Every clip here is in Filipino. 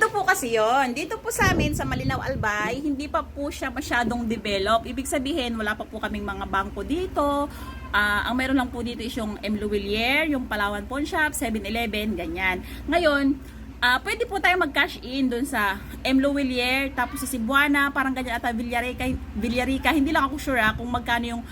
Ganito po kasi yon. Dito po sa amin sa Malinaw Albay, hindi pa po siya masyadong develop. Ibig sabihin, wala pa po kaming mga bangko dito. Ang meron lang po dito is yung M. Luwilier, yung Palawan Pawn Shop, 7-Eleven, ganyan. Ngayon, pwede po tayo mag-cash in dun sa M. Luwilier, tapos sa Cebuana, parang ganyan, at Villarica. Hindi lang ako sure kung magkano yung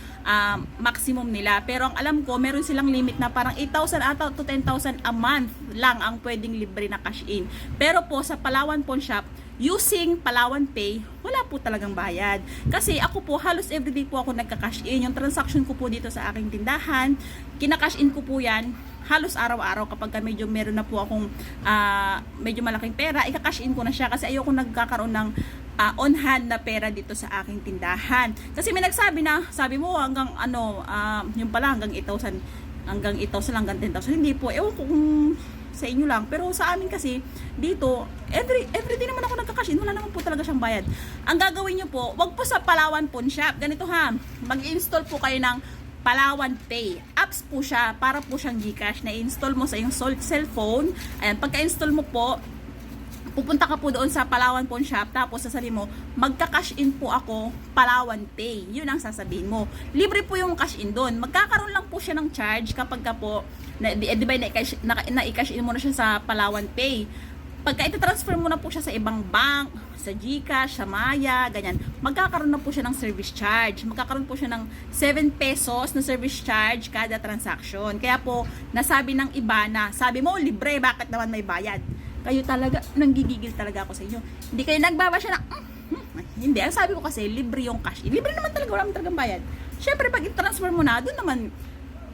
maximum nila. Pero ang alam ko, meron silang limit na parang 8,000 ata to 10,000 a month lang ang pwedeng libre na cash in. Pero po sa Palawan Pawn Shop, using Palawan Pay, wala po talagang bayad. Kasi ako po, halos everyday po ako nagka-cash in. Yung transaction ko po dito sa aking tindahan, kina-cash in ko po yan halos araw-araw kapag medyo meron na po akong medyo malaking pera, ika-cash in ko na siya kasi ayoko nagkakaroon ng on hand na pera dito sa aking tindahan. Kasi may nagsabi na, sabi mo hanggang yung pala hanggang 8,000 hanggang 10,000. Hindi po, ewan ko kung sa inyo lang, pero sa amin kasi dito everyday naman ako nagka-cash in, wala naman po talaga siyang bayad. Ang gagawin niyo po, wag po sa Palawan Pawn Shop, ganito ha, mag-install po kayo ng Palawan Pay. Apps po siya, para po siyang GCash, na-install mo sa iyong cellphone. Ayan, pagka-install mo po, pupunta ka po doon sa Palawan Pawn Shop, tapos sasabihin mo, magka-cash in po ako, Palawan Pay. Yun ang sasabihin mo. Libre po yung cash in doon. Magkakaroon lang po siya ng charge kapag ka po, di ba na-i-cash in mo na siya sa Palawan Pay. Pagka ito-transfer mo na po siya sa ibang bank, sa GCash, sa Maya, ganyan, magkakaroon na po siya ng service charge. Magkakaroon po siya ng 7 pesos na service charge kada transaction. Kaya po, nasabi ng iba na, sabi mo, libre, bakit naman may bayad? Kayo talaga, nanggigigil talaga ako sa inyo. Hindi kayo nagbabasya na, hindi. Ang sabi ko kasi, libre yung cash. Libre naman talaga, wala naman talagang bayad. Siyempre, pag i-transfer mo na, doon naman,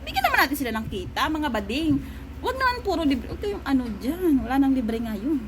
bigyan naman natin sila ng kita, mga bading. Huwag naman puro libre. Huwag kayong dyan. Wala nang libre ngayon.